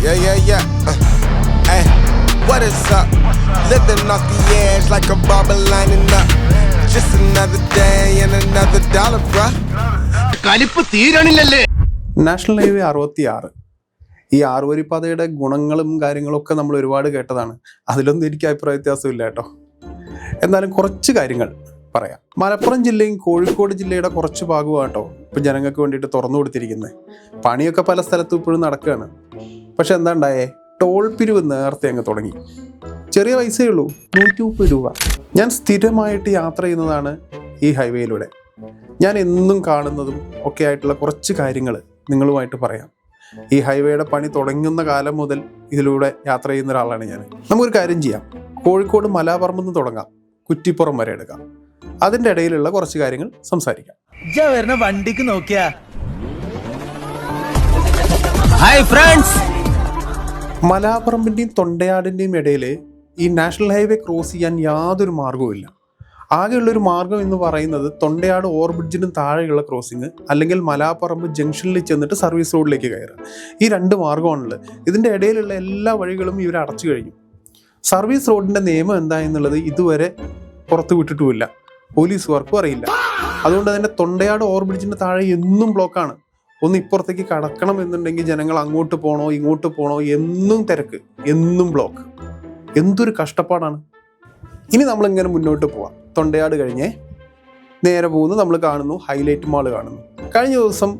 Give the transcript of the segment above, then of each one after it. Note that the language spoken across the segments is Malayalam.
Yeah. Hey, what is up? Living off the edge like a barber lining up. Just another day and another dollar, bruh. കലിപ്പ് തീരണില്ലല്ലേ. നാഷണൽ ഹൈവേ 66 ഈ ആറുവരിപ്പാതയുടെ ഗുണങ്ങളും കാര്യങ്ങളൊക്കെ നമ്മൾ ഒരുപാട് കേട്ടതാണ്. അതിലൊന്നും എനിക്ക് അഭിപ്രായ വ്യത്യാസമില്ല കേട്ടോ. എന്നാലും കുറച്ച് കാര്യങ്ങൾ പറയാം. മലപ്പുറം ജില്ലയും കോഴിക്കോട് ജില്ലയുടെ കുറച്ച് ഭാഗമാണ് കേട്ടോ ഇപ്പം ജനങ്ങൾക്ക് വേണ്ടിയിട്ട് തുറന്നു കൊടുത്തിരിക്കുന്നത്. പണിയൊക്കെ പല സ്ഥലത്തും ഇപ്പോഴും നടക്കുകയാണ്. പക്ഷെ എന്താ ഉണ്ടായേ, ടോൾ പിരിവ് നേരത്തെ അങ്ങ് തുടങ്ങി. ചെറിയ പൈസയേ ഉള്ളൂ, 130 രൂപ. ഞാൻ സ്ഥിരമായിട്ട് യാത്ര ചെയ്യുന്നതാണ് ഈ ഹൈവേയിലൂടെ. ഞാൻ എന്നും കാണുന്നതും ഒക്കെ ആയിട്ടുള്ള കുറച്ച് കാര്യങ്ങൾ നിങ്ങളുമായിട്ട് പറയാം. ഈ ഹൈവേയുടെ പണി തുടങ്ങുന്ന കാലം മുതൽ ഇതിലൂടെ യാത്ര ചെയ്യുന്ന ഒരാളാണ് ഞാൻ. നമുക്കൊരു കാര്യം ചെയ്യാം, കോഴിക്കോട് മലാപ്പറമ്പിൽ നിന്ന് തുടങ്ങാം, കുറ്റിപ്പുറം വരെ എടുക്കാം. അതിൻ്റെ ഇടയിലുള്ള കുറച്ച് കാര്യങ്ങൾ സംസാരിക്കാം. വണ്ടിക്ക് നോക്കിയാ ഹായ് ഫ്രണ്ട്സ്. മലാപ്പറമ്പിൻ്റെയും തൊണ്ടയാടിൻ്റെയും ഇടയിൽ ഈ നാഷണൽ ഹൈവേ ക്രോസ് ചെയ്യാൻ യാതൊരു മാർഗവുമില്ല. ആകെയുള്ളൊരു മാർഗം എന്ന് പറയുന്നത് തൊണ്ടയാട് ഓവർബ്രിഡ്ജിനും താഴെയുള്ള ക്രോസിങ്, അല്ലെങ്കിൽ മലാപ്പറമ്പ് ജംഗ്ഷനിൽ ചെന്നിട്ട് സർവീസ് റോഡിലേക്ക് കയറുക. ഈ 2 മാർഗമാണുള്ളത്. ഇതിൻ്റെ ഇടയിലുള്ള എല്ലാ വഴികളും ഇവർ അടച്ചു കഴിഞ്ഞു. സർവീസ് റോഡിൻ്റെ നിയമം എന്താ എന്നുള്ളത് ഇതുവരെ പുറത്തു വിട്ടിട്ടുമില്ല, പോലീസുകാർക്കും അറിയില്ല. അതുകൊണ്ട് തന്നെ തൊണ്ടയാട് ഓവർബ്രിഡ്ജിൻ്റെ താഴെ എന്നും ബ്ലോക്കാണ്. ഒന്ന് ഇപ്പുറത്തേക്ക് കടക്കണം എന്നുണ്ടെങ്കിൽ ജനങ്ങൾ അങ്ങോട്ട് പോകണോ ഇങ്ങോട്ട് പോകണോ, എന്നും തിരക്ക്, എന്നും ബ്ലോക്ക്. എന്തൊരു കഷ്ടപ്പാടാണ്. ഇനി നമ്മളിങ്ങനെ മുന്നോട്ട് പോവാം. തൊണ്ടയാട് കഴിഞ്ഞേ നേരെ പോകുന്നു, നമ്മൾ കാണുന്നു ഹൈലൈറ്റ് മാൾ കാണുന്നു. കഴിഞ്ഞ ദിവസം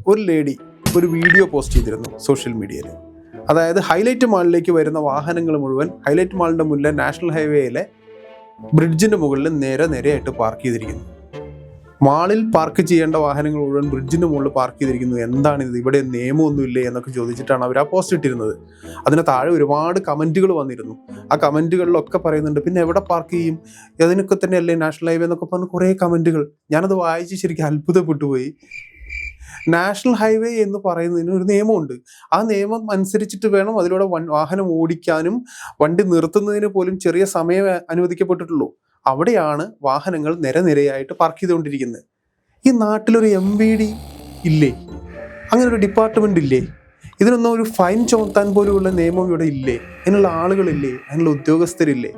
ഒരു ലേഡി ഒരു വീഡിയോ പോസ്റ്റ് ചെയ്തിരുന്നു സോഷ്യൽ മീഡിയയിൽ. അതായത് ഹൈലൈറ്റ് മാളിലേക്ക് വരുന്ന വാഹനങ്ങൾ മുഴുവൻ ഹൈലൈറ്റ് മാളിൻ്റെ മുന്നിലെ നാഷണൽ ഹൈവേയിലെ ബ്രിഡ്ജിൻ്റെ മുകളിൽ നേരെയായിട്ട് പാർക്ക് ചെയ്തിരിക്കുന്നു. മാളിൽ പാർക്ക് ചെയ്യേണ്ട വാഹനങ്ങൾ മുഴുവൻ ബ്രിഡ്ജിൻ്റെ മുകളിൽ പാർക്ക് ചെയ്തിരിക്കുന്നു. എന്താണിത്, ഇവിടെ നിയമമൊന്നുമില്ലേ എന്നൊക്കെ ചോദിച്ചിട്ടാണ് അവർ ആ പോസ്റ്റ് ഇട്ടിരുന്നത്. അതിന് താഴെ ഒരുപാട് കമൻറ്റുകൾ വന്നിരുന്നു. ആ കമൻറ്റുകളിലൊക്കെ പറയുന്നുണ്ട്, പിന്നെ എവിടെ പാർക്ക് ചെയ്യും, അതിനൊക്കെ തന്നെ അല്ലേ നാഷണൽ ഹൈവേ എന്നൊക്കെ പറഞ്ഞ് കുറേ കമൻറ്റുകൾ. ഞാനത് വായിച്ച് ശരിക്കും അത്ഭുതപ്പെട്ടു പോയി. നാഷണൽ ഹൈവേ എന്ന് പറയുന്നതിന് ഒരു നിയമമുണ്ട്. ആ നിയമം അനുസരിച്ചിട്ട് വേണം അതിലൂടെ വാഹനം ഓടിക്കാനും വണ്ടി നിർത്തുന്നതിന് പോലും ചെറിയ സമയം അനുവദിക്കപ്പെട്ടിട്ടുള്ളൂ. അവിടെയാണ് വാഹനങ്ങൾ നിരയായിട്ട് പാർക്ക് ചെയ്തുകൊണ്ടിരിക്കുന്നത്. ഈ നാട്ടിലൊരു MVD ഇല്ലേ, അങ്ങനെ ഒരു ഡിപ്പാർട്ട്മെന്റ് ഇല്ലേ, ഇതിനൊന്നും ഒരു ഫൈൻ ചുമത്താൻ പോലുമുള്ള നിയമം ഇവിടെ ഇല്ലേ, അതിനുള്ള ആളുകളില്ലേ, അതിനുള്ള ഉദ്യോഗസ്ഥരില്ലേ?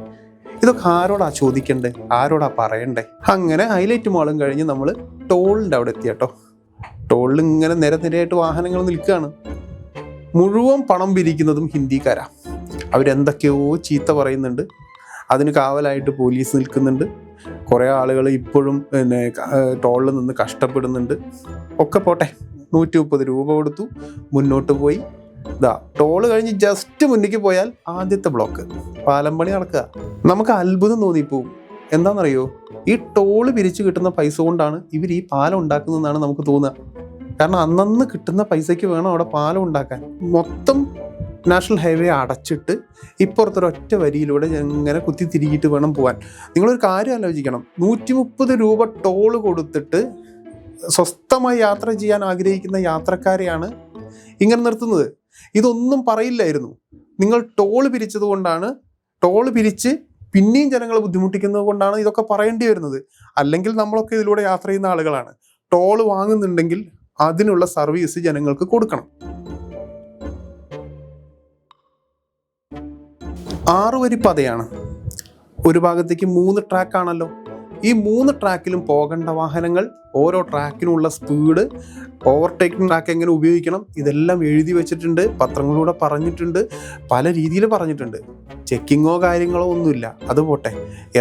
ഇതൊക്കെ ആരോടാ ചോദിക്കണ്ടേ, ആരോടാ പറയണ്ടേ? അങ്ങനെ ഹൈലൈറ്റ് മാളും കഴിഞ്ഞ് നമ്മൾ ടോളിൻ്റെ അവിടെ എത്തി കേട്ടോ. ടോളിൽ ഇങ്ങനെ നിരയായിട്ട് വാഹനങ്ങൾ നിൽക്കുകയാണ്. മുഴുവൻ പണം പിരിക്കുന്നതും ഹിന്ദിക്കാരാ. അവരെന്തൊക്കെയോ ചീത്ത പറയുന്നുണ്ട്. അതിന് കാവലായിട്ട് പോലീസ് നിൽക്കുന്നുണ്ട്. കുറേ ആളുകൾ ഇപ്പോഴും പിന്നെ ടോളിൽ നിന്ന് കഷ്ടപ്പെടുന്നുണ്ട്. ഒക്കെ പോട്ടെ, 130 രൂപ കൊടുത്തു, മുന്നോട്ട് പോയി. ടോള് കഴിഞ്ഞ് ജസ്റ്റ് മുന്നിലേക്ക് പോയാൽ ആദ്യത്തെ ബ്ലോക്ക്, പാലം പണി നടക്കുക. നമുക്ക് അത്ഭുതം തോന്നിപ്പോവും. എന്താണെന്നറിയോ, ഈ ടോള് പിരിച്ചു കിട്ടുന്ന പൈസ കൊണ്ടാണ് ഇവർ ഈ പാലം ഉണ്ടാക്കുന്നതെന്നാണ് നമുക്ക് തോന്നുക. കാരണം അന്നന്ന് കിട്ടുന്ന പൈസയ്ക്ക് വേണം അവിടെ പാലം ഉണ്ടാക്കാൻ. മൊത്തം നാഷണൽ ഹൈവേ അടച്ചിട്ട് ഇപ്പുറത്തൊരൊറ്റ വരിയിലൂടെ ഇങ്ങനെ കുത്തി തിരികിട്ട് വേണം പോകാൻ. നിങ്ങളൊരു കാര്യം ആലോചിക്കണം, 130 രൂപ ടോള് കൊടുത്തിട്ട് സ്വസ്ഥമായി യാത്ര ചെയ്യാൻ ആഗ്രഹിക്കുന്ന യാത്രക്കാരെയാണ് ഇങ്ങനെ നിർത്തുന്നത്. ഇതൊന്നും പറയില്ലായിരുന്നു. നിങ്ങൾ ടോള് പിരിച്ചത് കൊണ്ടാണ്, ടോള് പിരിച്ച് പിന്നെയും ജനങ്ങളെ ബുദ്ധിമുട്ടിക്കുന്നത് കൊണ്ടാണ് ഇതൊക്കെ പറയേണ്ടി വരുന്നത്. അല്ലെങ്കിൽ നമ്മളൊക്കെ ഇതിലൂടെ യാത്ര ചെയ്യുന്ന ആളുകളാണ്. ടോള് വാങ്ങുന്നുണ്ടെങ്കിൽ അതിനുള്ള സർവീസ് ജനങ്ങൾക്ക് കൊടുക്കണം. 6 വരിപ്പാതയാണ്. ഒരു ഭാഗത്തേക്ക് 3 ട്രാക്കാണല്ലോ. ഈ 3 ട്രാക്കിലും പോകേണ്ട വാഹനങ്ങൾ, ഓരോ ട്രാക്കിനുള്ള സ്പീഡ്, ഓവർടേക്കിംഗ് ട്രാക്ക് എങ്ങനെ ഉപയോഗിക്കണം, ഇതെല്ലാം എഴുതി വെച്ചിട്ടുണ്ട്, പത്രങ്ങളിലൂടെ പറഞ്ഞിട്ടുണ്ട്, പല രീതിയിൽ പറഞ്ഞിട്ടുണ്ട്. ചെക്കിങ്ങോ കാര്യങ്ങളോ ഒന്നുമില്ല, അത് പോട്ടെ.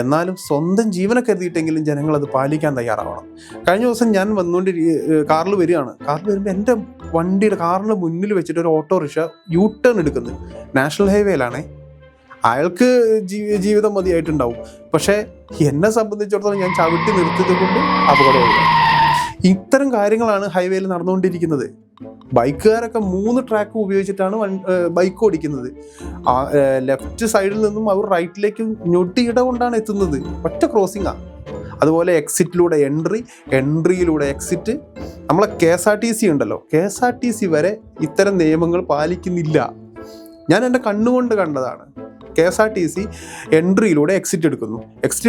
എന്നാലും സ്വന്തം ജീവനെ കരുതിയിട്ടെങ്കിലും ജനങ്ങൾ അത് പാലിക്കാൻ തയ്യാറാവണം. കഴിഞ്ഞ ദിവസം ഞാൻ കാറിൽ വരുമ്പോൾ എൻ്റെ കാറിൻ്റെ മുന്നിൽ വെച്ചിട്ട് ഒരു ഓട്ടോറിക്ഷ U-ടേൺ എടുക്കുന്നത് നാഷണൽ ഹൈവേയിലാണേ. അയാൾക്ക് ജീവിതം മതിയായിട്ടുണ്ടാവും. പക്ഷേ എന്നെ സംബന്ധിച്ചിടത്തോളം ഞാൻ ചവിട്ടി നിർത്തിയത് കൊണ്ട് അപകടമുണ്ട്. ഇത്തരം കാര്യങ്ങളാണ് ഹൈവേയിൽ നടന്നുകൊണ്ടിരിക്കുന്നത്. ബൈക്കുകാരൊക്കെ 3 ട്രാക്ക് ഉപയോഗിച്ചിട്ടാണ് ബൈക്ക് ഓടിക്കുന്നത്. ലെഫ്റ്റ് സൈഡിൽ നിന്നും അവർ റൈറ്റിലേക്ക് ഞൊട്ടിയിട കൊണ്ടാണ് എത്തുന്നത്. ഒറ്റ ക്രോസിംഗാണ്. അതുപോലെ എക്സിറ്റിലൂടെ എൻട്രിയിലൂടെ എക്സിറ്റ്. നമ്മളെ KSRTC ഉണ്ടല്ലോ, KSRTC വരെ ഇത്തരം നിയമങ്ങൾ പാലിക്കുന്നില്ല. ഞാൻ എൻ്റെ കണ്ണുകൊണ്ട് കണ്ടതാണ്. KSRTC എൻട്രിയിലൂടെ എക്സിറ്റ്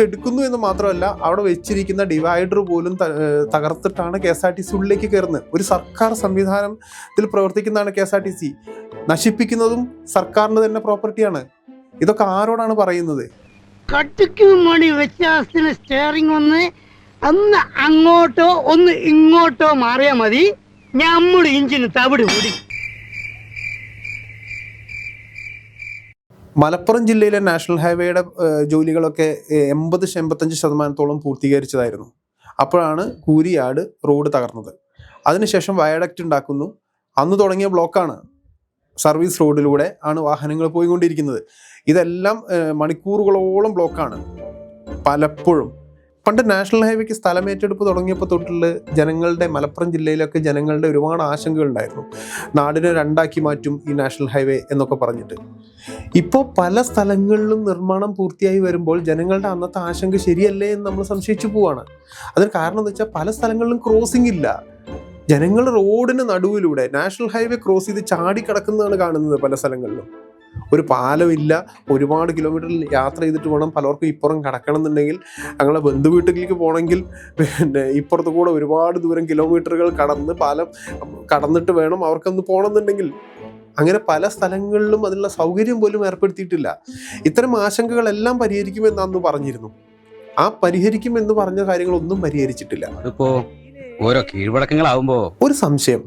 എടുക്കുന്നു എന്ന് മാത്രമല്ല, അവിടെ വെച്ചിരിക്കുന്ന ഡിവൈഡർ പോലും തകർത്തിട്ടാണ് KSRTC ഉള്ളിലേക്ക് കയറുന്നത്. ഒരു സർക്കാർ സംവിധാനത്തിൽ പ്രവർത്തിക്കുന്നതാണ് KSRTC. നശിപ്പിക്കുന്നതും സർക്കാരിന് തന്നെ പ്രോപ്പർട്ടിയാണ്. ഇതൊക്കെ ആരോടാണ് പറയുന്നത്? കട്ടിക്ക് മണി വ്യത്യാസത്തിന് സ്റ്റിയറിംഗ് ഒന്ന് അങ്ങോട്ടോ ഒന്ന് ഇങ്ങോട്ടോ മാറിയാൽ മതി, നമ്മുടെ ഇഞ്ചിന് തവിട് കൂടി. മലപ്പുറം ജില്ലയിലെ നാഷണൽ ഹൈവേയുടെ ജോലികളൊക്കെ 80-85% പൂർത്തീകരിച്ചതായിരുന്നു. അപ്പോഴാണ് കൂരിയാട് റോഡ് തകർന്നത്. അതിനുശേഷം വയഡക്റ്റ് ഉണ്ടാക്കുന്നു. അന്ന് തുടങ്ങിയ ബ്ലോക്കാണ്. സർവീസ് റോഡിലൂടെ ആണ് വാഹനങ്ങൾ പോയിക്കൊണ്ടിരിക്കുന്നത്. ഇതെല്ലാം മണിക്കൂറുകളോളം ബ്ലോക്കാണ് പലപ്പോഴും. പണ്ട് നാഷണൽ ഹൈവേക്ക് സ്ഥലമേറ്റെടുപ്പ് തുടങ്ങിയപ്പോൾ തൊട്ടുള്ള ജനങ്ങളുടെ, മലപ്പുറം ജില്ലയിലൊക്കെ ജനങ്ങളുടെ ഒരുപാട് ആശങ്കകളുണ്ടായിരുന്നു. നാടിനെ രണ്ടാക്കി മാറ്റും ഈ നാഷണൽ ഹൈവേ എന്നൊക്കെ പറഞ്ഞിട്ട്. ഇപ്പോൾ പല സ്ഥലങ്ങളിലും നിർമ്മാണം പൂർത്തിയായി വരുമ്പോൾ ജനങ്ങളുടെ അന്നത്തെ ആശങ്ക ശരിയല്ലേ എന്ന് നമ്മൾ സംശയിച്ചു പോവാണ്. അതിന് കാരണം എന്ന് വെച്ചാൽ പല സ്ഥലങ്ങളിലും ക്രോസിംഗ് ഇല്ല. ജനങ്ങൾ റോഡിന് നടുവിലൂടെ നാഷണൽ ഹൈവേ ക്രോസ് ചെയ്ത് ചാടിക്കിടക്കുന്നതാണ് കാണുന്നത് പല സ്ഥലങ്ങളിലും. ഒരു പാലമില്ല. ഒരുപാട് കിലോമീറ്റർ യാത്ര ചെയ്തിട്ട് വേണം പലർക്കും ഇപ്പുറം കടക്കണം എന്നുണ്ടെങ്കിൽ. ഞങ്ങളെ ബന്ധുവീട്ടിലേക്ക് പോകണമെങ്കിൽ പിന്നെ ഇപ്പുറത്ത് കൂടെ ഒരുപാട് ദൂരം കിലോമീറ്ററുകൾ കടന്ന് പാലം കടന്നിട്ട് വേണം അവർക്കൊന്ന് പോകണമെന്നുണ്ടെങ്കിൽ. അങ്ങനെ പല സ്ഥലങ്ങളിലും അതിനുള്ള സൗകര്യം പോലും ഏർപ്പെടുത്തിയിട്ടില്ല. ഇത്തരം ആശങ്കകളെല്ലാം പരിഹരിക്കുമെന്ന് പറഞ്ഞിരുന്നു. ആ പരിഹരിക്കുമെന്ന് പറഞ്ഞ കാര്യങ്ങളൊന്നും പരിഹരിച്ചിട്ടില്ല. ഓരോ കീഴ്വഴക്കങ്ങളാവുമ്പോ ഒരു സംശയം.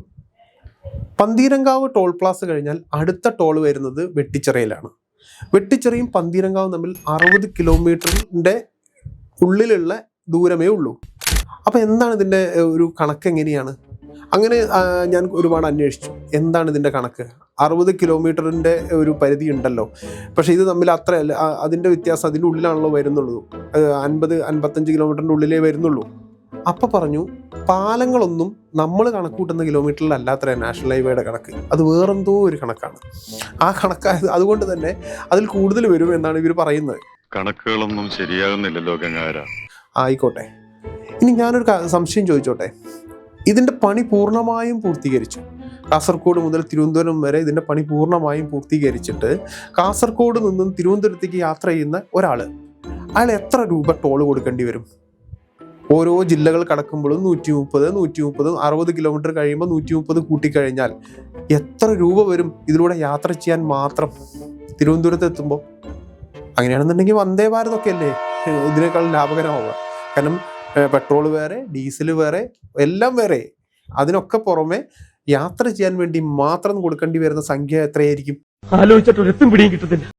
പന്തീരങ്കാവ് ടോൾ പ്ലാസ കഴിഞ്ഞാൽ അടുത്ത ടോൾ വരുന്നത് വെട്ടിച്ചിറയിലാണ്. വെട്ടിച്ചിറയും പന്തീരങ്കാവും തമ്മിൽ 60 കിലോമീറ്ററിൻ്റെ ഉള്ളിലുള്ള ദൂരമേ ഉള്ളൂ. അപ്പോൾ എന്താണ് ഇതിൻ്റെ ഒരു കണക്ക്? എങ്ങനെയാണ് അങ്ങനെ? ഞാൻ ഒരുപാട് അന്വേഷിച്ചു. എന്താണ് ഇതിൻ്റെ കണക്ക്? 60 കിലോമീറ്ററിൻ്റെ ഒരു പരിധി ഉണ്ടല്ലോ, പക്ഷേ ഇത് തമ്മിൽ അത്രയല്ല. അതിൻ്റെ വ്യത്യാസം അതിൻ്റെ ഉള്ളിലാണല്ലോ വരുന്നുള്ളൂ. 50-55 കിലോമീറ്ററിൻ്റെ ഉള്ളിലേ വരുന്നുള്ളൂ. അപ്പം പറഞ്ഞു, പാലങ്ങളൊന്നും നമ്മൾ കണക്ക് കൂട്ടുന്ന കിലോമീറ്ററിലല്ലാത്ര നാഷണൽ ഹൈവേയുടെ കണക്ക്. അത് വേറെന്തോ ഒരു കണക്കാണ്. ആ കണക്കായത് അതുകൊണ്ട് തന്നെ അതിൽ കൂടുതൽ വരും എന്നാണ് ഇവർ പറയുന്നത്. കണക്കുകളൊന്നും ശരിയാകുന്നില്ലല്ലോ ഗംഗാര. ആയിക്കോട്ടെ. ഇനി ഞാനൊരു സംശയം ചോദിച്ചോട്ടെ. ഇതിൻ്റെ പണി പൂർണ്ണമായും പൂർത്തീകരിച്ചു. കാസർഗോഡ് മുതൽ തിരുവനന്തപുരം വരെ ഇതിൻ്റെ പണി പൂർണ്ണമായും പൂർത്തീകരിച്ചിട്ട് കാസർഗോഡ് നിന്നും തിരുവനന്തപുരത്തേക്ക് യാത്ര ചെയ്യുന്ന ഒരാൾ, അയാൾ എത്ര രൂപ ടോൾ കൊടുക്കേണ്ടി വരും? ഓരോ ജില്ലകൾ കടക്കുമ്പോഴും 130, 60 കിലോമീറ്റർ കഴിയുമ്പോൾ 130 കൂട്ടിക്കഴിഞ്ഞാൽ എത്ര രൂപ വരും ഇതിലൂടെ യാത്ര ചെയ്യാൻ മാത്രം തിരുവനന്തപുരത്ത് എത്തുമ്പോൾ? അങ്ങനെയാണെന്നുണ്ടെങ്കിൽ വന്ദേ ഭാരതൊക്കെ അല്ലേ ഇതിനേക്കാൾ ലാഭകരമാവുക. കാരണം പെട്രോൾ വേറെ, ഡീസൽ വേറെ, എല്ലാം വേറെ. അതിനൊക്കെ പുറമെ യാത്ര ചെയ്യാൻ വേണ്ടി മാത്രം കൊടുക്കേണ്ടി വരുന്ന സംഖ്യ എത്രയായിരിക്കും?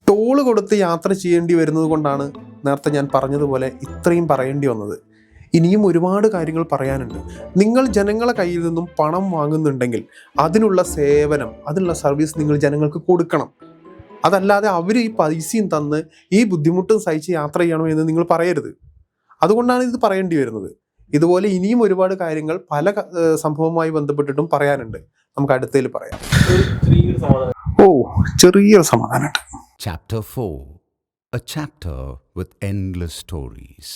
ടോള് കൊടുത്ത് യാത്ര ചെയ്യേണ്ടി വരുന്നത് കൊണ്ടാണ് നേരത്തെ ഞാൻ പറഞ്ഞതുപോലെ ഇത്രയും പറയേണ്ടി വന്നത്. ഇനിയും ഒരുപാട് കാര്യങ്ങൾ പറയാനുണ്ട്. നിങ്ങൾ ജനങ്ങളെ കയ്യിൽ നിന്നും പണം വാങ്ങുന്നുണ്ടെങ്കിൽ അതിനുള്ള സേവനം, അതിനുള്ള സർവീസ് നിങ്ങൾ ജനങ്ങൾക്ക് കൊടുക്കണം. അതല്ലാതെ അവർ ഈ പൈസയും തന്ന് ഈ ബുദ്ധിമുട്ടും സഹിച്ച് യാത്ര ചെയ്യണം എന്ന് നിങ്ങൾ പറയരുത്. അതുകൊണ്ടാണ് ഇത് പറയേണ്ടി വരുന്നത്. ഇതുപോലെ ഇനിയും ഒരുപാട് കാര്യങ്ങൾ പല സംഭവവുമായി ബന്ധപ്പെട്ടിട്ടും പറയാനുണ്ട്. നമുക്ക് അടുത്തതിൽ പറയാം. ചെറിയൊരു സമാധാനമുണ്ട്. Chapter 4. A chapter with endless stories.